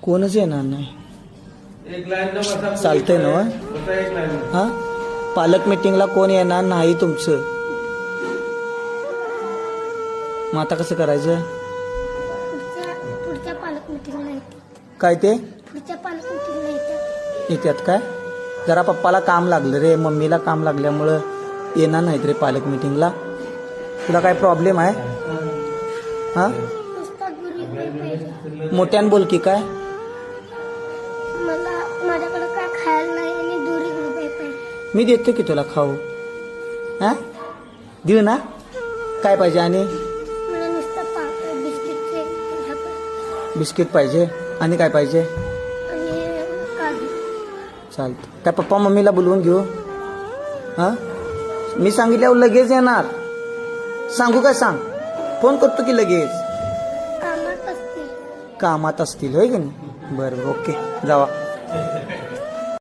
कोणच येणार नाही. चालतंय ना? हा, पालक मीटिंगला कोण येणार नाही तुमचं. मग आता कसं करायचं? पुढच्या पालक मीटिंगला येते. काय ते पुढच्या पालक मीटिंगला येतात. येतात काय? जरा पप्पाला काम लागलं रे, मम्मीला काम लागल्यामुळं येणार नाहीत रे पालक मीटिंगला. तुला काय प्रॉब्लेम आहे? हा, नुसता दुरी पाहिजे. मोठ्यान बोल की. काय? मला माझ्याकडे काय खायला नाही आणि दुरी रुपये पाहिजे. मी देतो की तुला खाऊ. हा, देऊ ना? काय पाहिजे? आणि मला नुसतं बिस्किटचे ढापं बिस्किट पाहिजे. आणि काय पाहिजे? आणि काजू. चालतं. काय पप्पा मम्मीला बोलवून घेऊ? हा, मी सांगितल्यावर लगेच येणार. सांगू काय? सांग, फोन करतो की लगेच. कामात असतील. कामात असतील होय की नाही? बरं, ओके, जावा.